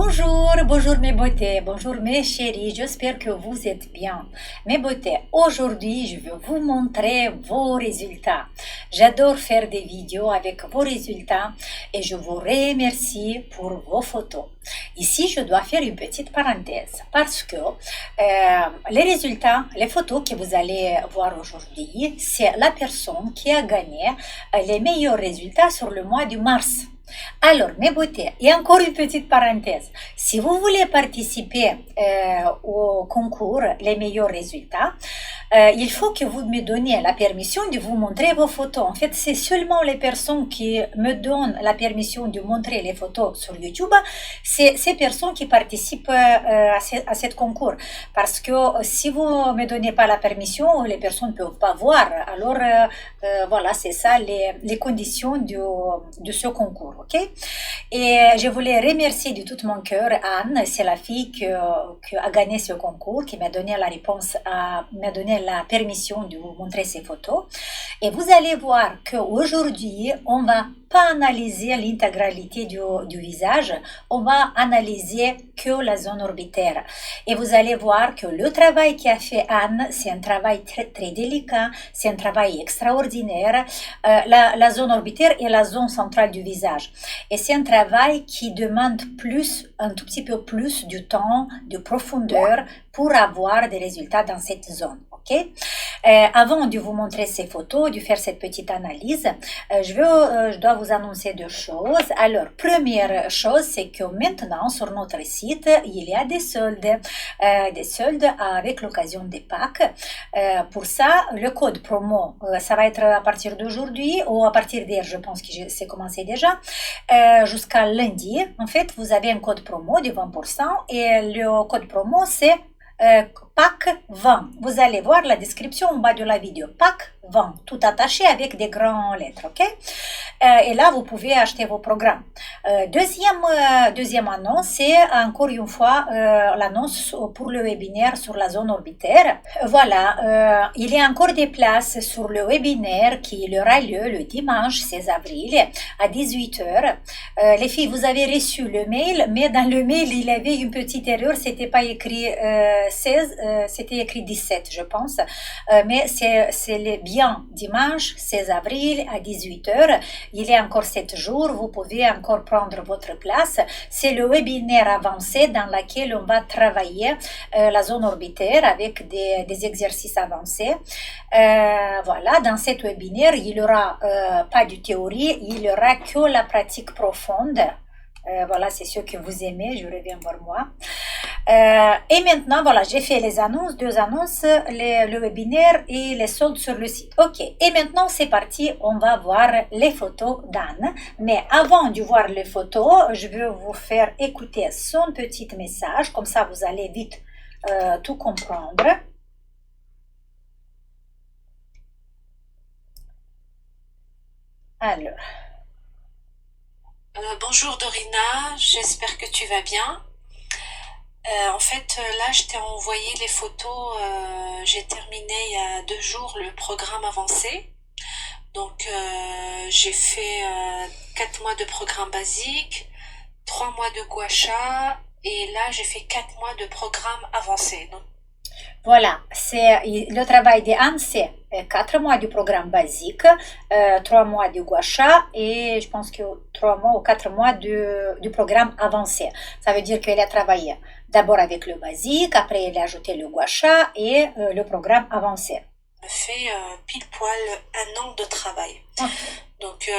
Bonjour, bonjour mes beautés, bonjour mes chéris, j'espère que vous êtes bien. Mes beautés, aujourd'hui je vais vous montrer vos résultats. J'adore faire des vidéos avec vos résultats et je vous remercie pour vos photos. Ici, je dois faire une petite parenthèse parce que les résultats, les photos que vous allez voir aujourd'hui, c'est la personne qui a gagné les meilleurs résultats sur le mois de mars. Alors, mes beautés, et encore une petite parenthèse. Si vous voulez participer au concours Les meilleurs résultats, il faut que vous me donniez la permission de vous montrer vos photos. En fait, c'est seulement les personnes qui me donnent la permission de montrer les photos sur YouTube, c'est ces personnes qui participent à ce concours. Parce que si vous ne me donnez pas la permission, les personnes ne peuvent pas voir. Alors, voilà, c'est ça les conditions de ce concours. Ok? Et je voulais remercier de tout mon cœur Anne, c'est la fille qui a gagné ce concours, qui m'a donné la réponse, m'a donné la permission de vous montrer ces photos. Et vous allez voir qu'aujourd'hui, on va pas analyser l'intégralité du visage, on va analyser que la zone orbitaire. Et vous allez voir que le travail qu'a fait Anne, c'est un travail très, très délicat, c'est un travail extraordinaire. La zone orbitaire est la zone centrale du visage. Et c'est un travail qui demande un tout petit peu plus de temps, de profondeur pour avoir des résultats dans cette zone. Okay? Avant de vous montrer ces photos, de faire cette petite analyse, je dois vous annoncer deux choses. Alors, première chose, c'est que maintenant, sur notre site, il y a des soldes avec l'occasion des Pâques. Pour ça, le code promo, ça va être à partir d'aujourd'hui ou à partir d'hier, je pense que c'est commencé déjà, jusqu'à lundi. En fait, vous avez un code promo de 20% et le code promo, c'est PAC 20. Vous allez voir la description en bas de la vidéo. PAC 20, tout attaché avec des grandes lettres, ok? Et là, vous pouvez acheter vos programmes. Deuxième annonce, c'est encore une fois l'annonce pour le webinaire sur la zone orbitaire. Voilà, il y a encore des places sur le webinaire qui aura lieu le dimanche 16 avril à 18h. Les filles, vous avez reçu le mail, mais dans le mail, il y avait une petite erreur, c'était pas écrit 16, c'était écrit 17, je pense. Mais c'est bien dimanche 16 avril à 18h. Il y a encore 7 jours, vous pouvez encore prendre votre place. C'est le webinaire avancé dans lequel on va travailler la zone orbitaire avec des exercices avancés. Voilà, dans cet webinaire, il n'y aura pas de théorie, il n'y aura que la pratique profonde. Voilà, c'est ce que vous aimez, je reviens vers moi. Et maintenant, voilà, j'ai fait les annonces, deux annonces, le webinaire et les soldes sur le site. Ok, et maintenant c'est parti, on va voir les photos d'Anne. Mais avant de voir les photos, je vais vous faire écouter son petit message, comme ça vous allez vite tout comprendre. Alors. Bonjour Dorina, j'espère que tu vas bien. En fait, là, je t'ai envoyé les photos. J'ai terminé il y a 2 jours le programme avancé. Donc, j'ai fait 4 mois de programme basique, 3 mois de gua sha, et là, j'ai fait 4 mois de programme avancé. Donc, Voilà, c'est le travail d'Anne, c'est 4 mois du programme basique, 3 mois de gua sha et je pense que 3 mois ou 4 mois du programme avancé. Ça veut dire qu'elle a travaillé d'abord avec le basique, après elle a ajouté le gua sha et le programme avancé. je fais pile poil 1 an de travail. Donc,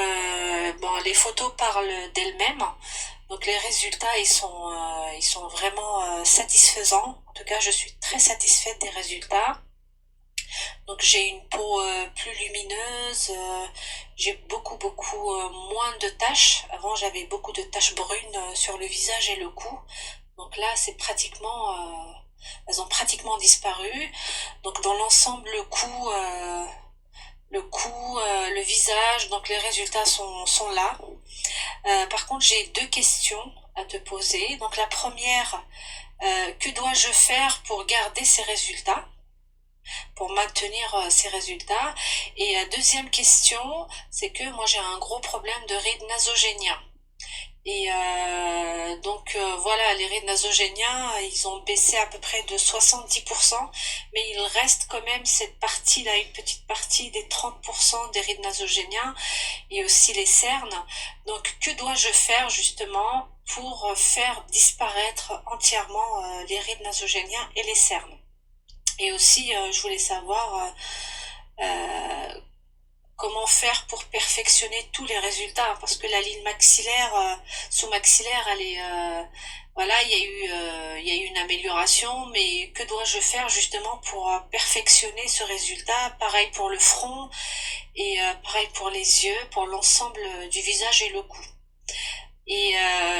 bon, les photos parlent d'elles-mêmes. Donc, les résultats, ils sont vraiment satisfaisants. En tout cas, je suis très satisfaite des résultats. Donc, j'ai une peau plus lumineuse. J'ai beaucoup moins de taches. Avant, j'avais beaucoup de taches brunes sur le visage et le cou. Donc là, c'est pratiquement, elles ont pratiquement disparu. Donc, dans l'ensemble, le visage, donc les résultats sont là. Par contre, j'ai 2 questions à te poser. Donc la première, que dois-je faire pour garder ces résultats, pour maintenir ces résultats? Et la deuxième question, c'est que moi j'ai un gros problème de ride nasogénien. Et voilà, les rides nasogéniens, ils ont baissé à peu près de 70%, mais il reste quand même cette partie-là, une petite partie des 30% des rides nasogéniens et aussi les cernes. Donc, que dois-je faire justement pour faire disparaître entièrement les rides nasogéniens et les cernes? Et aussi, je voulais savoir comment faire pour perfectionner tous les résultats, parce que la ligne maxillaire, sous-maxillaire, elle est, voilà, il y a eu une amélioration, mais que dois-je faire justement pour perfectionner ce résultat? Pareil pour le front et pareil pour les yeux, pour l'ensemble du visage et le cou. Et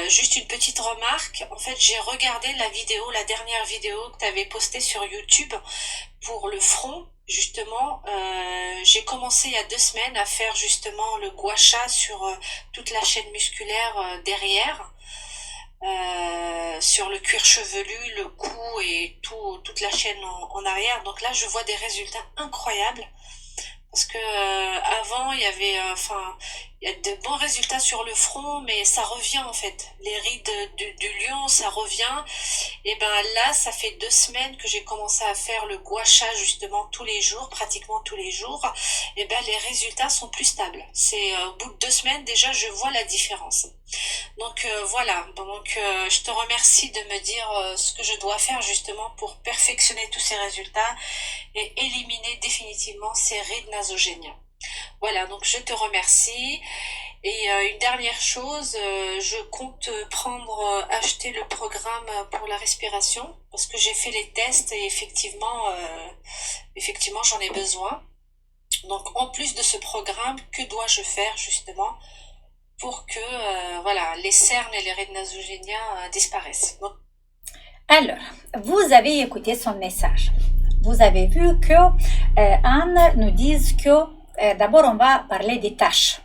juste une petite remarque, en fait j'ai regardé la dernière vidéo que tu avais postée sur YouTube pour le front, justement. J'ai commencé il y a 2 semaines à faire justement le gua sha sur toute la chaîne musculaire derrière, sur le cuir chevelu, le cou et toute la chaîne en arrière. Donc là je vois des résultats incroyables. Parce que avant il y avait il y a de bons résultats sur le front, mais ça revient en fait, les rides du lion, ça revient. Et ben là ça fait 2 semaines que j'ai commencé à faire le gua sha justement tous les jours, pratiquement tous les jours. Et ben les résultats sont plus stables, c'est au bout de 2 semaines déjà je vois la différence. Donc voilà, donc je te remercie de me dire ce que je dois faire justement pour perfectionner tous ces résultats et éliminer définitivement ces rides nasogéniens. Voilà, donc je te remercie. Et une dernière chose, je compte acheter le programme pour la respiration, parce que j'ai fait les tests et effectivement j'en ai besoin. Donc en plus de ce programme, que dois-je faire justement pour que voilà, les cernes et les rides nasogéniens disparaissent? Donc, Alors, vous avez écouté son message. Vous avez vu que Anne nous dit que d'abord on va parler des taches.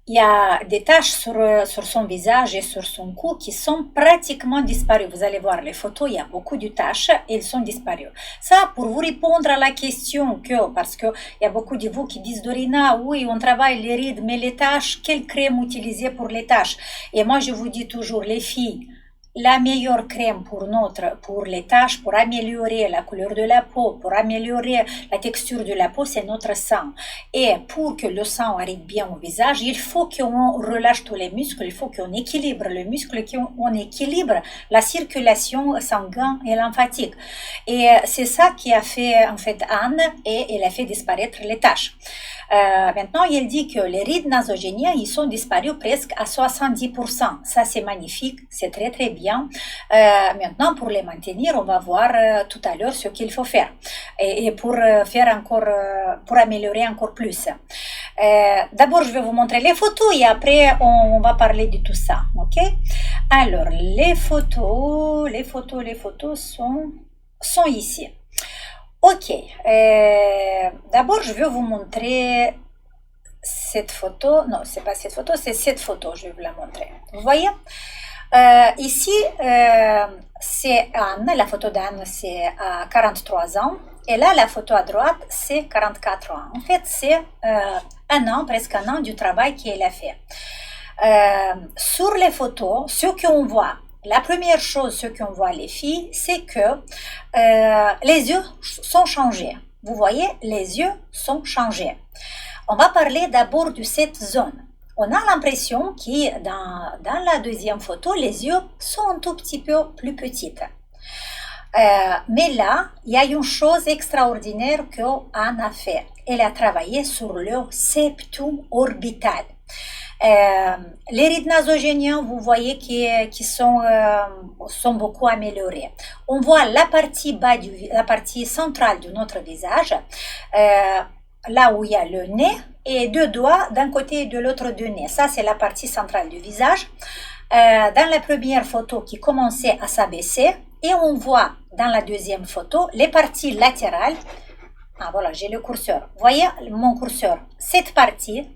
Il y a des taches sur son visage et sur son cou qui sont pratiquement disparues. Vous allez voir les photos, il y a beaucoup de taches et elles sont disparues. Ça, pour vous répondre à la question parce que il y a beaucoup de vous qui disent, Dorina, oui, on travaille les rides, mais les taches, quelle crème utiliser pour les taches? Et moi, je vous dis toujours, les filles, la meilleure crème pour les taches, pour améliorer la couleur de la peau, pour améliorer la texture de la peau, c'est notre sang. Et pour que le sang arrive bien au visage, il faut qu'on relâche tous les muscles, il faut qu'on équilibre le muscle, qu'on équilibre la circulation sanguine et lymphatique. Et c'est ça qui a fait en fait Anne, et elle a fait disparaître les taches. Maintenant, il dit que les rides nasogéniens, ils sont disparus presque à 70%. Ça, c'est magnifique, c'est très très bien. Maintenant, pour les maintenir, on va voir tout à l'heure ce qu'il faut faire. Et pour faire encore, pour améliorer encore plus. D'abord, je vais vous montrer les photos et après, on va parler de tout ça. Ok? Alors, les photos sont ici. Ok, d'abord je vais vous montrer cette photo, non c'est pas cette photo, c'est cette photo, je vais vous la montrer. Vous voyez, ici c'est Anne, la photo d'Anne c'est à 43 ans, et là la photo à droite c'est 44 ans. En fait c'est presque un an du travail qu'elle a fait. Sur les photos, ce qu'on voit, la première chose, ce qu'on voit les filles, c'est que les yeux sont changés. Vous voyez, les yeux sont changés. On va parler d'abord de cette zone. On a l'impression que dans la deuxième photo, les yeux sont un tout petit peu plus petites. Mais là, il y a une chose extraordinaire qu'Anne a fait. Elle a travaillé sur le septum orbital. Les rides nasogéniens, vous voyez qui sont beaucoup améliorés. On voit la partie la partie centrale de notre visage, là où il y a le nez et deux doigts d'un côté et de l'autre du nez. Ça, c'est la partie centrale du visage. Dans la première photo qui commençait à s'abaisser, et on voit dans la deuxième photo les parties latérales. Ah voilà, j'ai le curseur. Vous voyez mon curseur. Cette partie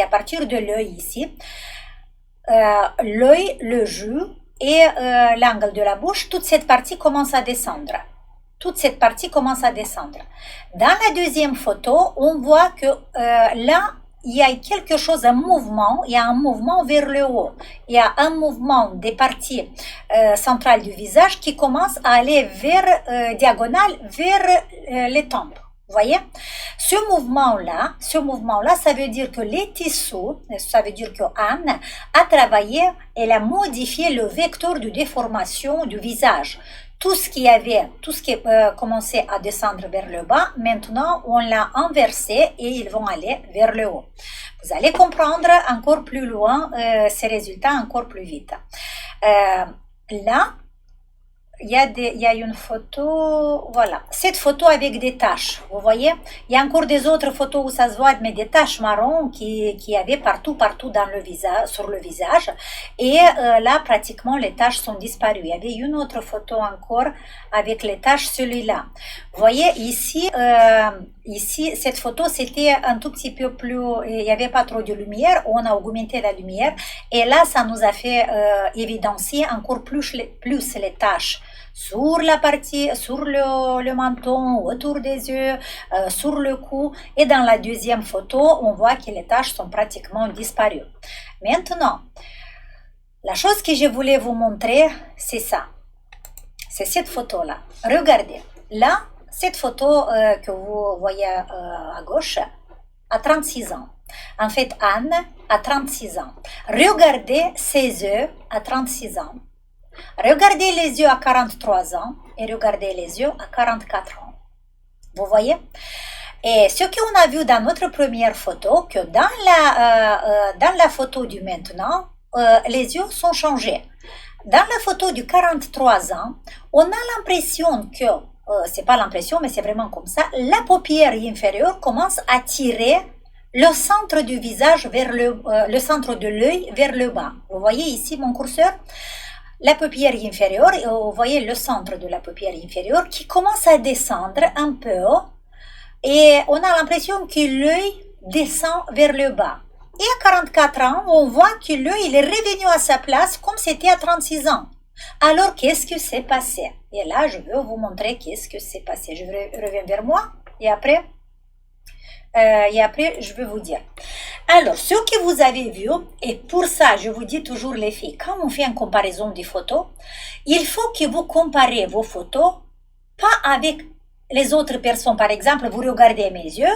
à partir de l'œil ici, l'œil, le jus et l'angle de la bouche, toute cette partie commence à descendre. Dans la deuxième photo, on voit que là, il y a quelque chose, un mouvement, il y a un mouvement vers le haut. Il y a un mouvement des parties centrales du visage qui commence à aller vers, diagonale, vers les tempes. Vous voyez? Ce mouvement-là, ça veut dire que les tissus, ça veut dire que Anne a travaillé, elle a modifié le vecteur de déformation du visage. Tout ce qui commençait à descendre vers le bas, maintenant on l'a inversé et ils vont aller vers le haut. Vous allez comprendre encore plus loin ces résultats encore plus vite. Là, il y a une photo, voilà, cette photo avec des taches, vous voyez, il y a encore des autres photos où ça se voit, mais des taches marron qui y avait partout dans le visage, sur le visage, et là, pratiquement, les taches sont disparues. Il y avait une autre photo encore avec les taches, celui-là. Vous voyez, ici, cette photo, c'était un tout petit peu plus, il n'y avait pas trop de lumière, on a augmenté la lumière, et là, ça nous a fait évidencier encore plus les taches sur la partie, sur le menton, autour des yeux, sur le cou. Et dans la deuxième photo, on voit que les taches sont pratiquement disparues. Maintenant, la chose que je voulais vous montrer, c'est ça. C'est cette photo-là. Regardez. Là, cette photo que vous voyez à gauche a 36 ans. En fait, Anne a 36 ans. Regardez ses yeux à 36 ans. Regardez les yeux à 43 ans et regardez les yeux à 44 ans. Vous voyez? Et ce qu'on a vu dans notre première photo, que dans la photo du maintenant, les yeux sont changés. Dans la photo du 43 ans, on a l'impression que, c'est pas l'impression, mais c'est vraiment comme ça, la paupière inférieure commence à tirer le centre du visage vers le centre de l'œil vers le bas. Vous voyez ici mon curseur? La paupière inférieure, et vous voyez le centre de la paupière inférieure qui commence à descendre un peu et on a l'impression que l'œil descend vers le bas. Et à 44 ans, on voit que l'œil il est revenu à sa place comme c'était à 36 ans. Alors, qu'est-ce que s'est passé? Et là, je veux vous montrer qu'est-ce que s'est passé. Je reviens vers moi et après, je vais vous dire. Alors, ce que vous avez vu, et pour ça, je vous dis toujours les filles, quand on fait une comparaison des photos, il faut que vous comparez vos photos, pas avec les autres personnes. Par exemple, vous regardez mes yeux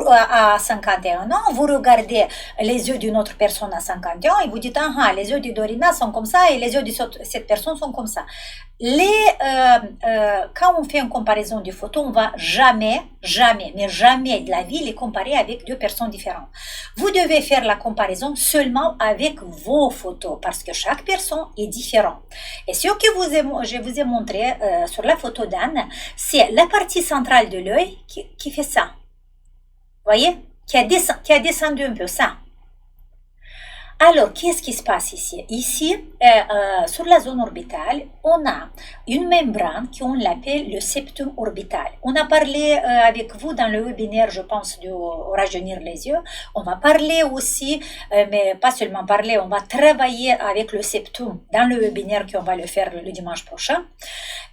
à 51 ans, vous regardez les yeux d'une autre personne à 50 ans et vous dites, ah, les yeux de Dorina sont comme ça et les yeux de cette personne sont comme ça. Quand on fait une comparaison de photos, on va jamais de la vie les comparer avec deux personnes différentes. Vous devez faire la comparaison seulement avec vos photos parce que chaque personne est différente. Et ce que je vous ai montré sur la photo d'Anne, c'est la partie centrale de l'œil qui fait ça. Vous voyez? Qui a descendu un peu ça. Alors, qu'est-ce qui se passe ici? Ici, sur la zone orbitale, on a une membrane qu'on l'appelle le septum orbital. On a parlé avec vous dans le webinaire, je pense, de rajeunir les yeux. On va parler aussi, mais pas seulement parler, on va travailler avec le septum dans le webinaire qu'on va le faire le dimanche prochain.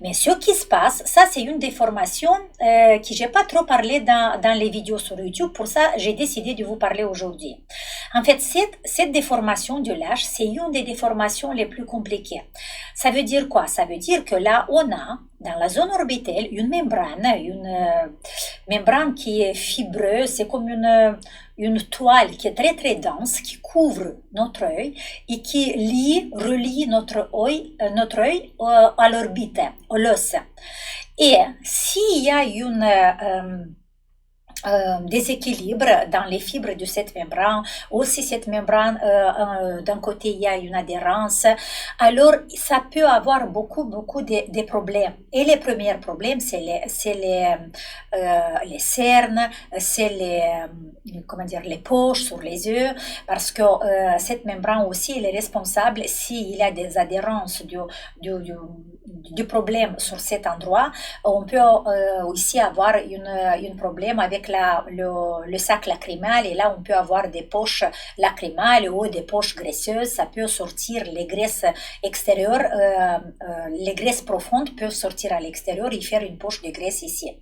Mais ce qui se passe, ça c'est une déformation que j'ai pas trop parlé dans les vidéos sur YouTube. Pour ça, j'ai décidé de vous parler aujourd'hui. En fait, cette déformation de l'âge, c'est une des déformations les plus compliquées. Ça veut dire quoi? Ça veut dire que là, on a dans la zone orbitale une membrane qui est fibreuse, c'est comme une toile qui est très très dense, qui couvre notre œil et qui relie notre œil à l'orbite, à l'os. Et s'il y a déséquilibre dans les fibres de cette membrane, aussi cette membrane, d'un côté il y a une adhérence, alors ça peut avoir beaucoup de problèmes. Et les premiers problèmes, c'est les cernes, c'est les poches sur les yeux, parce que cette membrane aussi, elle est responsable s'il y a des adhérences du problème sur cet endroit. On peut aussi avoir un problème avec le sac lacrymal et là on peut avoir des poches lacrymales ou des poches graisseuses. Ça peut sortir les graisses extérieures, les graisses profondes peuvent sortir à l'extérieur et faire une poche de graisse ici.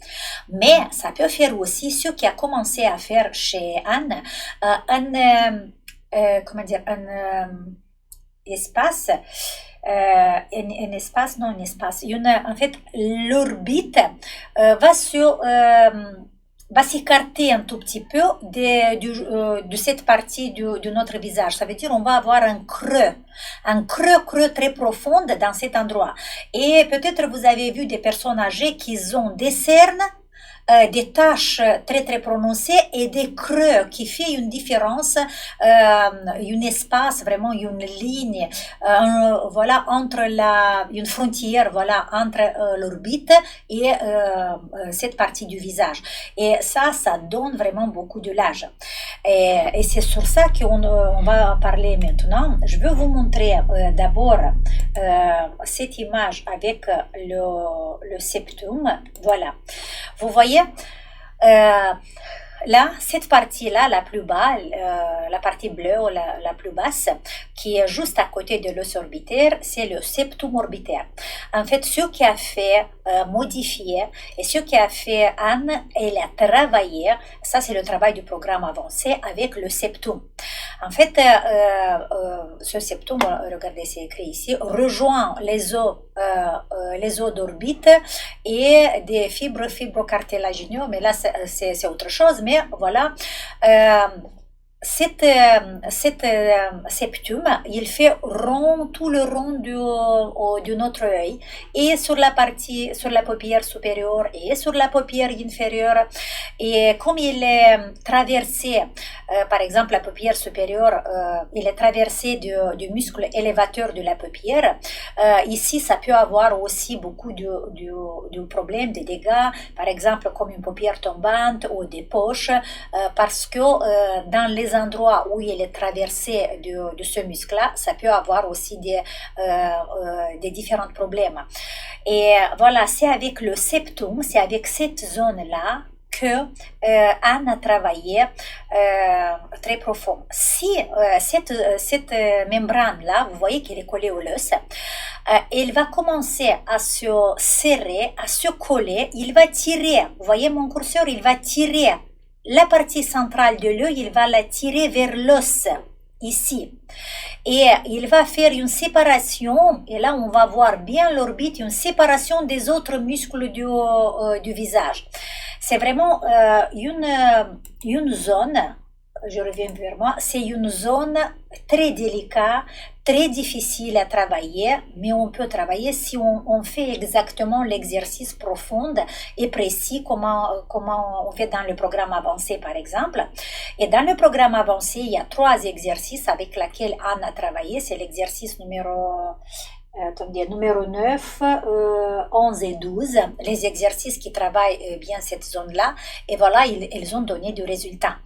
Mais ça peut faire aussi ce qui a commencé à faire chez Anne, comment dire, espace, en fait, l'orbite va s'écarter un tout petit peu de cette partie de notre visage. Ça veut dire on va avoir un creux très profond dans cet endroit. Et peut-être vous avez vu des personnes âgées qui ont des cernes, des taches très très prononcées et des creux qui fait une différence, un espace, vraiment une ligne, voilà, entre une frontière, voilà, entre l'orbite et cette partie du visage. Et ça donne vraiment beaucoup de l'âge. Et c'est sur ça qu'on va parler maintenant. Je veux vous montrer d'abord cette image avec le septum. Voilà. Vous voyez, là, cette partie-là, la plus bas, la partie bleue ou la plus basse, qui est juste à côté de l'os orbitaire, c'est le septum orbitaire. En fait, ce qui a fait modifier et ce qui a fait Anne, elle a travaillé, ça c'est le travail du programme avancé avec le septum. En fait, ce septum, regardez, c'est écrit ici, rejoint les os d'orbite et des fibrocartilagineux, mais là c'est autre chose, mais voilà. Cette septum, il fait tout le rond de notre œil et sur la paupière supérieure et sur la paupière inférieure. Et comme il est traversé, par exemple la paupière supérieure, il est traversé du muscle élévateur de la paupière. Ici, ça peut avoir aussi beaucoup de problèmes, de dégâts, par exemple comme une paupière tombante ou des poches, parce que dans les endroits où il est traversé de ce muscle-là, ça peut avoir aussi des différents problèmes. Et voilà, c'est avec le septum, c'est avec cette zone-là que Anne a travaillé très profond. Si cette membrane-là, vous voyez qu'elle est collée au l'os, elle va commencer à se serrer, à se coller, il va tirer, vous voyez mon curseur, il va tirer la partie centrale de l'œil, il va la tirer vers l'os, ici. Et il va faire une séparation, et là on va voir bien l'orbite, une séparation des autres muscles du visage. C'est vraiment une zone, je reviens vers moi, c'est une zone très délicate, très difficile à travailler, mais on peut travailler si on fait exactement l'exercice profond et précis comment on fait dans le programme avancé par exemple. Et dans le programme avancé, il y a 3 exercices avec lesquels Anne a travaillé. C'est l'exercice numéro 9, 11 et 12, les exercices qui travaillent bien cette zone-là, et voilà, ils ont donné du résultat.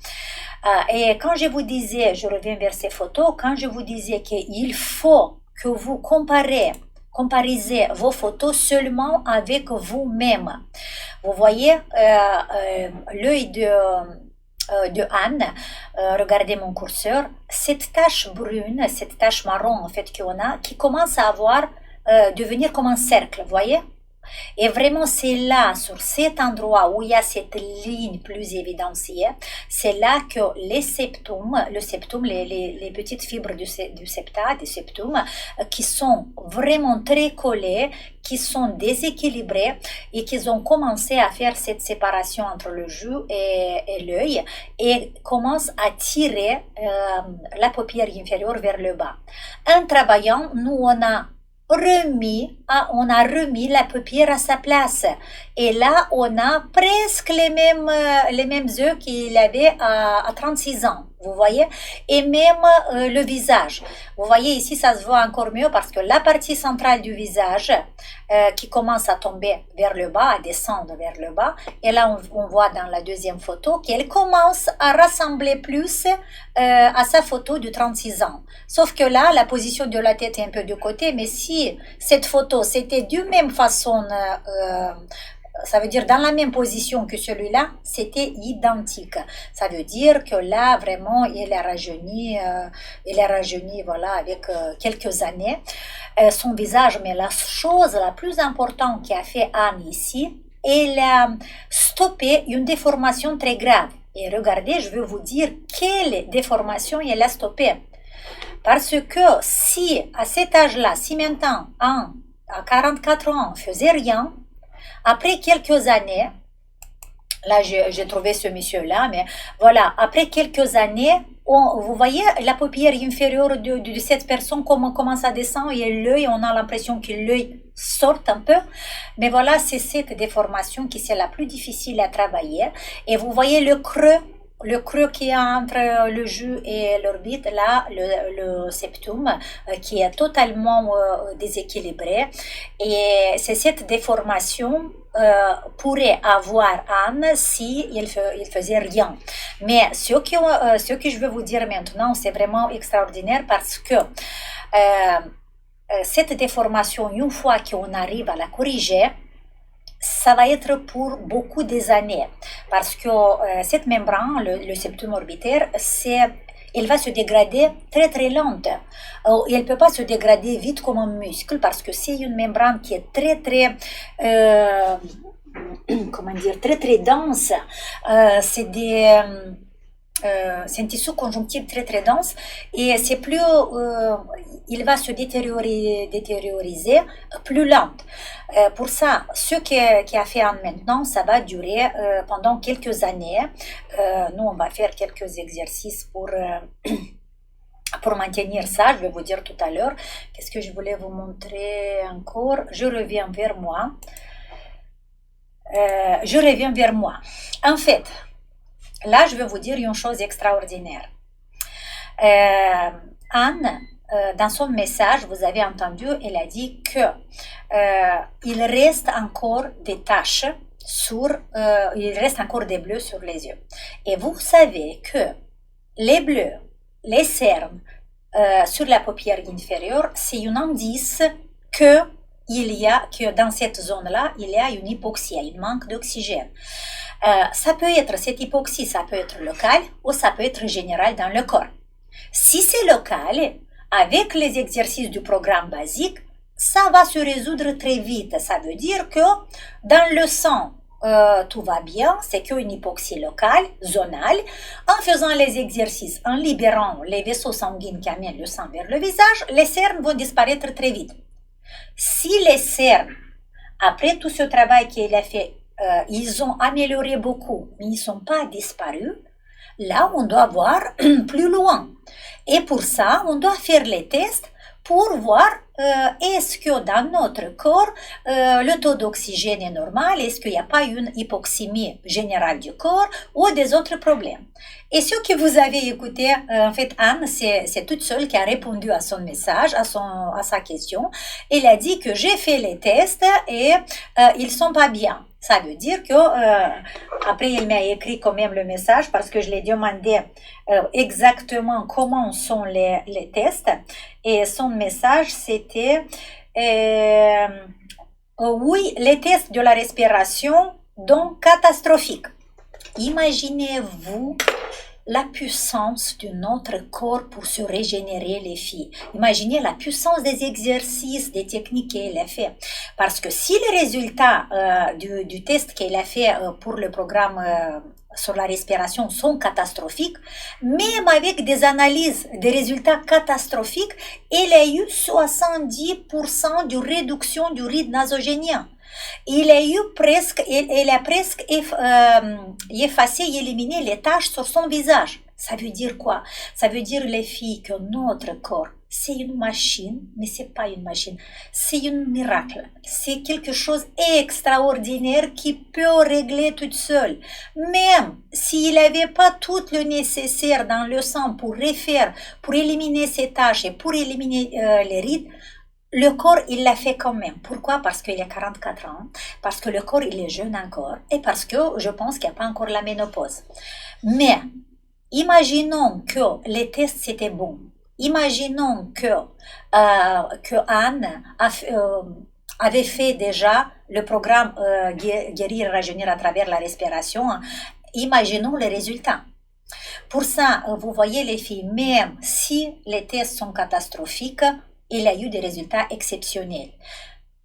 Et quand je vous disais, je reviens vers ces photos, quand je vous disais qu'il faut que vous comparisez vos photos seulement avec vous-même. Vous voyez, l'œil de Anne, regardez mon curseur, cette tache brune, cette tache marron en fait qu'on a, qui commence à devenir comme un cercle, vous voyez? Et vraiment c'est là, sur cet endroit où il y a cette ligne plus évidenciée, c'est là que le septum, les petites fibres du septum, qui sont vraiment très collées, qui sont déséquilibrées et qui ont commencé à faire cette séparation entre le jus et l'œil et commencent à tirer la paupière inférieure vers le bas. En travaillant, nous on a remis la paupière à sa place. Et là, on a presque les mêmes yeux qu'il avait à 36 ans. Vous voyez? Et même le visage. Vous voyez ici, ça se voit encore mieux parce que la partie centrale du visage qui commence à tomber vers le bas, à descendre vers le bas. Et là, on voit dans la deuxième photo qu'elle commence à rassembler plus à sa photo de 36 ans. Sauf que là, la position de la tête est un peu de côté. Mais si cette photo, c'était de même façon ça veut dire dans la même position que celui-là, c'était identique. Ça veut dire que là, vraiment, il est rajeuni, voilà, avec quelques années. Son visage, mais la chose la plus importante qui a fait Anne ici, elle a stoppé une déformation très grave. Et regardez, je vais vous dire quelle déformation elle a stoppée. Parce que si à cet âge-là, si maintenant, à 44 ans, on faisait rien, après quelques années, là j'ai trouvé ce monsieur-là, mais voilà, après quelques années, vous voyez la paupière inférieure de cette personne commence à descendre et l'œil, on a l'impression que l'œil sort un peu. Mais voilà, c'est cette déformation qui c'est la plus difficile à travailler. Et vous voyez le creux qui est entre le jus et l'orbite, là, le septum, qui est totalement déséquilibré. Et c'est cette déformation pourrait avoir Anne si il faisait rien. Mais ce que je veux vous dire maintenant, c'est vraiment extraordinaire parce que cette déformation, une fois qu'on arrive à la corriger, ça va être pour beaucoup des années parce que cette membrane, le septum orbitaire, elle va se dégrader très très lente. Elle ne peut pas se dégrader vite comme un muscle parce que c'est une membrane qui est très très comment dire, très très dense. C'est un tissu conjonctif très très dense et c'est plus, il va se détérioriser plus lente. Pour ça, ce qui a fait Anne maintenant, ça va durer pendant quelques années. Nous, on va faire quelques exercices pour maintenir ça. Je vais vous dire tout à l'heure. Qu'est-ce que je voulais vous montrer encore? Je reviens vers moi. En fait, là, je vais vous dire une chose extraordinaire. Anne, dans son message, vous avez entendu, elle a dit que il reste encore des taches il reste encore des bleus sur les yeux. Et vous savez que les bleus, les cernes sur la paupière inférieure, c'est un indice que dans cette zone-là, il y a une hypoxie, un manque d'oxygène. Ça peut être, cette hypoxie, ça peut être local ou ça peut être général dans le corps. Si c'est local, avec les exercices du programme basique, ça va se résoudre très vite. Ça veut dire que dans le sang, tout va bien, c'est qu'une hypoxie locale, zonale. En faisant les exercices, en libérant les vaisseaux sanguins qui amènent le sang vers le visage, les cernes vont disparaître très vite. Si les cernes, après tout ce travail qu'il a fait, ils ont amélioré beaucoup, mais ils ne sont pas disparus, là, on doit voir plus loin. Et pour ça, on doit faire les tests pour voir est-ce que dans notre corps, le taux d'oxygène est normal, est-ce qu'il n'y a pas une hypoxémie générale du corps ou des autres problèmes. Et ce que vous avez écouté, en fait, Anne, c'est toute seule qui a répondu à son message, à sa question. Elle a dit que j'ai fait les tests et ils sont pas bien. Ça veut dire que, après, il m'a écrit quand même le message parce que je l'ai demandé exactement comment sont les tests. Et son message, c'était, oui, les tests de la respiration, donc catastrophiques. Imaginez-vous la puissance de notre corps pour se régénérer, les filles. Imaginez la puissance des exercices, des techniques qu'elle a fait. Parce que si les résultats du test qu'elle a fait pour le programme sur la respiration sont catastrophiques, même avec des analyses, des résultats catastrophiques, elle a eu 70% de réduction du rythme nasogénien. Elle a presque effacé et éliminé les taches sur son visage. Ça veut dire quoi? Ça veut dire, les filles, que notre corps, c'est une machine, mais c'est pas une machine. C'est un miracle. C'est quelque chose d'extraordinaire qui peut régler toute seule. Même s'il n'avait pas tout le nécessaire dans le sang pour éliminer ces taches et pour éliminer les rides, le corps, il l'a fait quand même. Pourquoi? Parce qu'il a 44 ans, parce que le corps, il est jeune encore, et parce que je pense qu'il n'y a pas encore la ménopause. Mais, imaginons que les tests, c'était bon. Imaginons que Anne avait fait déjà le programme Guérir et rajeunir à travers la respiration, imaginons les résultats. Pour ça, vous voyez les filles, même si les tests sont catastrophiques, il y a eu des résultats exceptionnels.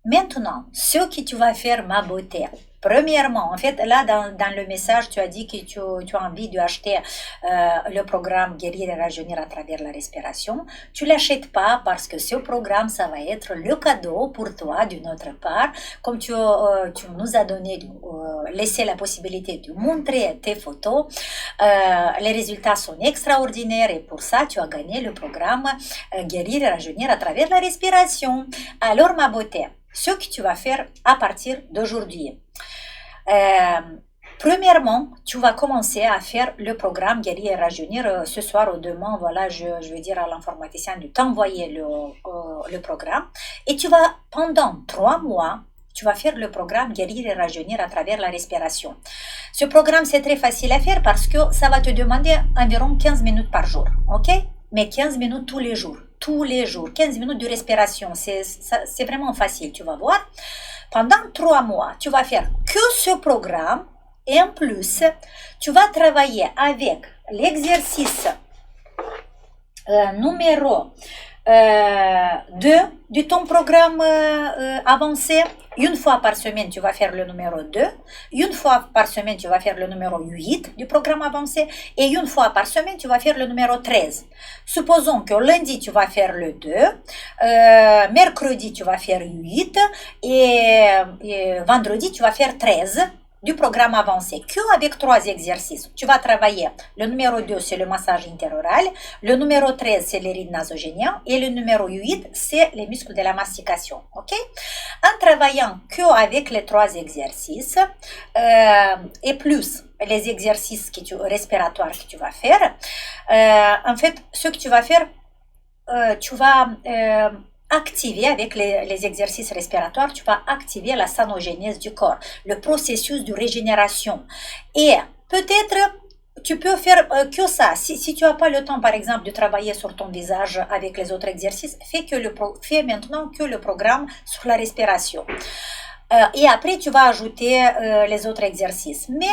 Maintenant, ce que tu vas faire, ma beauté. Premièrement, en fait, là, dans le message, tu as dit que tu as envie d'acheter le programme Guérir et rajeunir à travers la respiration. Tu l'achètes pas parce que ce programme, ça va être le cadeau pour toi d'une autre part. Comme tu nous as donné, laissé la possibilité de montrer tes photos, les résultats sont extraordinaires et pour ça, tu as gagné le programme Guérir et rajeunir à travers la respiration. Alors, ma beauté, ce que tu vas faire à partir d'aujourd'hui. Premièrement, tu vas commencer à faire le programme Guérir et rajeunir ce soir ou demain. Voilà, je vais dire à l'informaticien de t'envoyer le programme. Et tu vas, pendant 3 mois, tu vas faire le programme Guérir et rajeunir à travers la respiration. Ce programme, c'est très facile à faire parce que ça va te demander environ 15 minutes par jour. OK? Mais 15 minutes tous les jours. Tous les jours, 15 minutes de respiration, c'est vraiment facile, tu vas voir. Pendant 3 mois, tu vas faire que ce programme et en plus, tu vas travailler avec l'exercice numéro 2 de ton programme avancé. Une fois par semaine, tu vas faire le numéro 2. Une fois par semaine, tu vas faire le numéro 8 du programme avancé. Et une fois par semaine, tu vas faire le numéro 13. Supposons que lundi, tu vas faire le 2. Mercredi, tu vas faire 8. Et vendredi, tu vas faire 13 du programme avancé, qu'avec 3 exercices. Tu vas travailler. Le numéro 2, c'est le massage interoral. Le numéro 13, c'est les rides nasogéniens. Et le numéro 8, c'est les muscles de la mastication. OK? En travaillant qu'avec les 3 exercices, et plus les exercices respiratoires que tu vas faire, en fait, ce que tu vas faire, tu vas activer avec les exercices respiratoires, tu vas activer la sanogénèse du corps, le processus de régénération. Et peut-être tu peux faire que ça. Si tu n'as pas le temps, par exemple, de travailler sur ton visage avec les autres exercices, fais maintenant que le programme sur la respiration. Et après, tu vas ajouter les autres exercices. Mais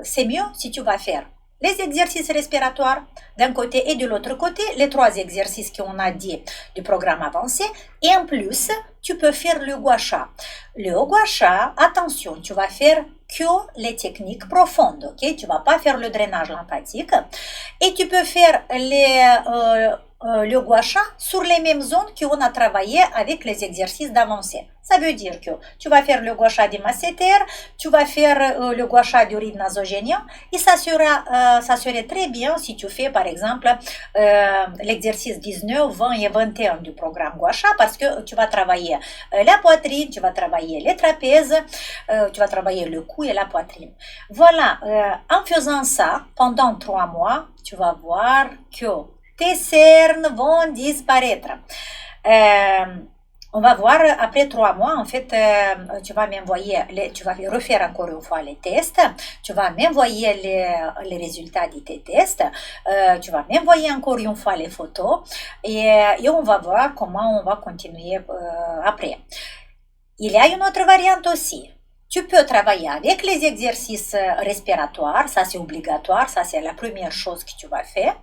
c'est mieux si tu vas faire les exercices respiratoires d'un côté et de l'autre côté, les 3 exercices qu'on a dit du programme avancé. Et en plus, tu peux faire le gua sha. Le gua sha, attention, tu vas faire que les techniques profondes, ok? Tu vas pas faire le drainage lymphatique. Et tu peux faire le gua sha sur les mêmes zones qu'on a travaillé avec les exercices d'avancée. Ça veut dire que tu vas faire le gua sha du masséter, tu vas faire le gua sha du ride nasogénien, et ça serait très bien si tu fais par exemple l'exercice 19, 20 et 21 du programme gua sha, parce que tu vas travailler la poitrine, tu vas travailler les trapèzes, tu vas travailler le cou et la poitrine. Voilà, en faisant ça pendant 3 mois, tu vas voir que tes cernes vont disparaître. On va voir après 3 mois, en fait, tu vas m'envoyer, tu vas refaire encore une fois les tests, tu vas m'envoyer les résultats de tes tests, tu vas m'envoyer encore une fois les photos et on va voir comment on va continuer après. Il y a une autre variante aussi. Tu peux travailler avec les exercices respiratoires, ça c'est obligatoire, ça c'est la première chose que tu vas faire.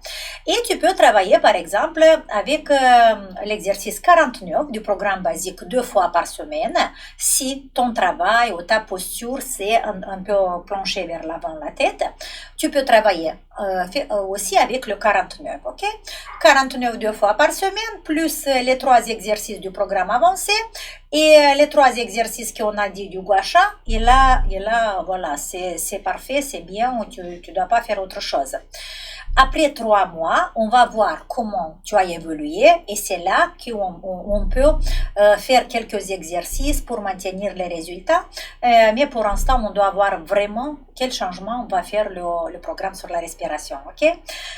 Et tu peux travailler par exemple avec l'exercice 49 du programme basique 2 fois par semaine, si ton travail ou ta posture c'est un peu penché vers l'avant la tête. Tu peux travailler aussi avec le 49, ok? 49 2 fois par semaine, plus les 3 exercices du programme avancé et les 3 exercices qu'on a dit du gua sha. Et là, voilà, c'est parfait, c'est bien, tu ne dois pas faire autre chose. Après 3 mois, on va voir comment tu as évolué et c'est là qu'on peut faire quelques exercices pour maintenir les résultats. Mais pour l'instant, on doit voir vraiment quel changement on va faire le programme sur la respiration. Ok?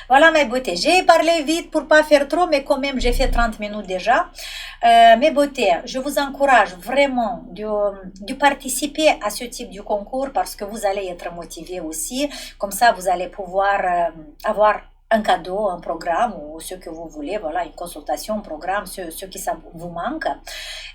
Voilà mes beautés. J'ai parlé vite pour pas faire trop, mais quand même, j'ai fait 30 minutes déjà. Mes beautés, je vous encourage vraiment de participer à ce type de concours parce que vous allez être motivés aussi. Comme ça, vous allez pouvoir avoir un cadeau, un programme ou ce que vous voulez, voilà, une consultation, un programme, ce qui ça vous manque.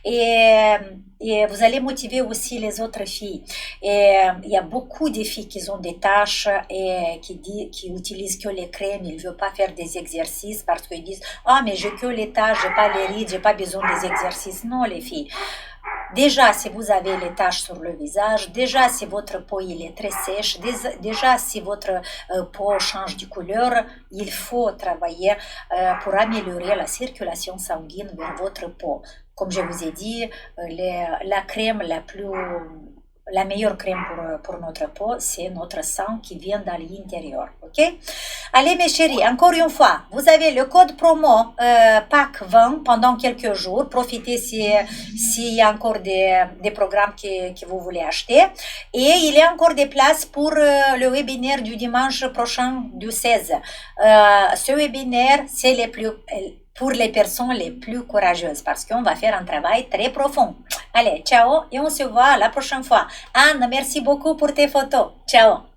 Et vous allez motiver aussi les autres filles. Et il y a beaucoup de filles qui ont des tâches et qui utilisent que les crèmes, ils ne veulent pas faire des exercices parce qu'ils disent ah mais j'ai que les tâches, j'ai pas les rides, j'ai pas besoin des exercices. Non les filles. Déjà, si vous avez les taches sur le visage, déjà si votre peau il est très sèche, déjà si votre peau change de couleur, il faut travailler pour améliorer la circulation sanguine vers votre peau. Comme je vous ai dit, la crème la meilleure crème pour notre peau, c'est notre sang qui vient dans l'intérieur. Ok? Allez mes chéris, encore une fois, vous avez le code promo PAC 20 pendant quelques jours. Profitez s'il y a encore des programmes que vous voulez acheter. Et il y a encore des places pour le webinaire du dimanche prochain du 16. Ce webinaire, c'est pour les personnes les plus courageuses parce qu'on va faire un travail très profond. Allez, ciao et on se voit la prochaine fois. Anne, merci beaucoup pour tes photos. Ciao.